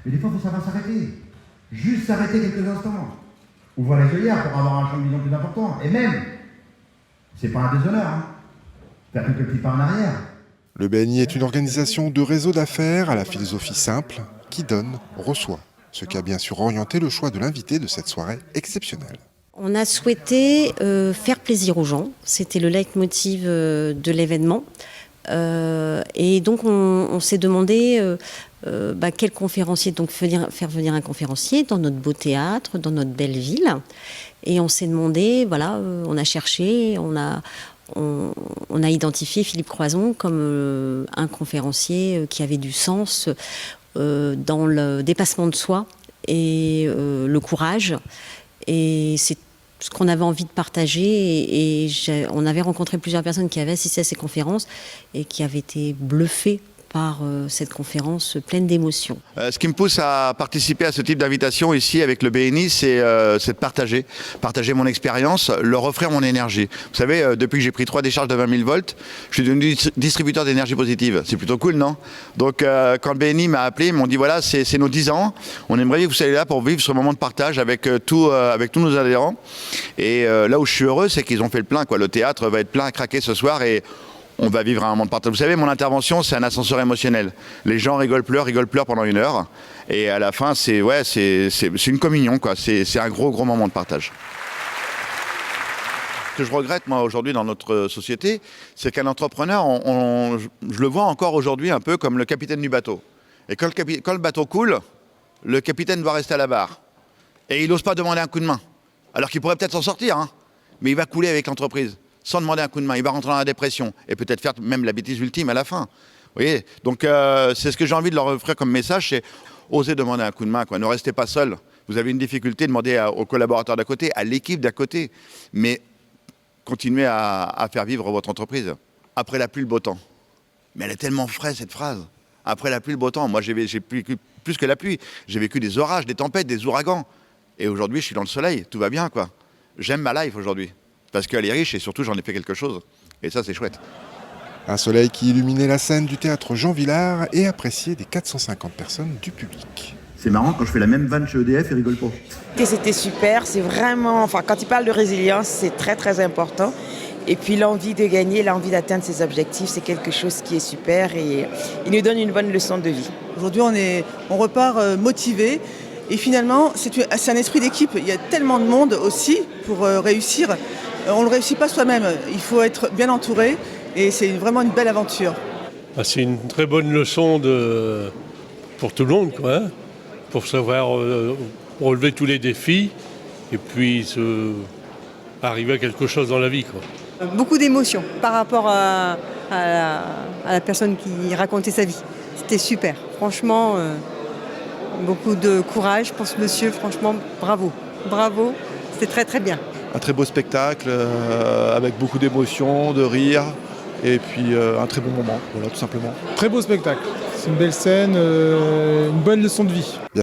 Mais des fois, il faut savoir s'arrêter. Juste s'arrêter quelques instants. Ouvrir les œillères pour avoir un champ de vision plus important. Et même, c'est pas un déshonneur, hein. Faire quelques petits pas en arrière. Le BNI est une organisation de réseau d'affaires à la philosophie simple, qui donne, reçoit. Ce qui a bien sûr orienté le choix de l'invité de cette soirée exceptionnelle. On a souhaité faire plaisir aux gens. C'était le leitmotiv de l'événement. Et donc on s'est demandé quel conférencier, donc faire venir un conférencier dans notre beau théâtre, dans notre belle ville. Et on s'est demandé, voilà, on a cherché, on a identifié Philippe Croison comme un conférencier qui avait du sens dans le dépassement de soi et le courage. Et c'est ce qu'on avait envie de partager. On avait rencontré plusieurs personnes qui avaient assisté à ces conférences et qui avaient été bluffées par cette conférence pleine d'émotions. Ce qui me pousse à participer à ce type d'invitation ici avec le BNI, c'est de partager mon expérience, leur offrir mon énergie. Vous savez, depuis que j'ai pris 3 décharges de 20 000 volts, je suis devenu distributeur d'énergie positive. C'est plutôt cool, non? Donc quand le BNI m'a appelé, ils m'ont dit voilà, c'est nos 10 ans, on aimerait que vous soyez là pour vivre ce moment de partage avec tous nos adhérents. Et là où je suis heureux, c'est qu'ils ont fait le plein, quoi. Le théâtre va être plein à craquer ce soir et on va vivre un moment de partage. Vous savez, mon intervention, c'est un ascenseur émotionnel. Les gens rigolent, pleurent pendant 1 heure. Et à la fin, c'est une communion, quoi. C'est un gros moment de partage. Ce que je regrette, moi, aujourd'hui, dans notre société, c'est qu'un entrepreneur, je le vois encore aujourd'hui un peu comme le capitaine du bateau. Et quand le bateau coule, le capitaine doit rester à la barre. Et il n'ose pas demander un coup de main. Alors qu'il pourrait peut-être s'en sortir, hein. Mais il va couler avec l'entreprise, sans demander un coup de main. Il va rentrer dans la dépression et peut-être faire même la bêtise ultime à la fin. Vous voyez ? Donc c'est ce que j'ai envie de leur offrir comme message, c'est oser demander un coup de main, quoi. Ne restez pas seul. Vous avez une difficulté, demandez aux collaborateurs d'à côté, à l'équipe d'à côté. Mais continuez à faire vivre votre entreprise. Après la pluie, le beau temps. Mais elle est tellement vraie, cette phrase. Après la pluie, le beau temps. Moi, j'ai vécu plus que la pluie. J'ai vécu des orages, des tempêtes, des ouragans. Et aujourd'hui, je suis dans le soleil. Tout va bien, quoi. J'aime ma life aujourd'hui. Parce qu'elle est riche et surtout, j'en ai fait quelque chose. Et ça, c'est chouette. Un soleil qui illuminait la scène du théâtre Jean Villard et apprécié des 450 personnes du public. C'est marrant, quand je fais la même vanne chez EDF, ils rigolent pas. C'était super, c'est vraiment... Enfin, quand il parle de résilience, c'est très, très important. Et puis l'envie de gagner, l'envie d'atteindre ses objectifs, c'est quelque chose qui est super et il nous donne une bonne leçon de vie. Aujourd'hui, on repart motivé. Et finalement, c'est un esprit d'équipe. Il y a tellement de monde aussi pour réussir. On ne le réussit pas soi-même. Il faut être bien entouré et c'est vraiment une belle aventure. C'est une très bonne leçon pour tout le monde, quoi, hein, pour savoir relever tous les défis et puis arriver à quelque chose dans la vie, quoi. Beaucoup d'émotions par rapport à la personne qui racontait sa vie. C'était super. Franchement, beaucoup de courage pour ce monsieur. Franchement, bravo. Bravo. C'était très très bien. Un très beau spectacle avec beaucoup d'émotions, de rire et puis un très bon moment, voilà, tout simplement. Très beau spectacle. C'est une belle scène, une bonne leçon de vie.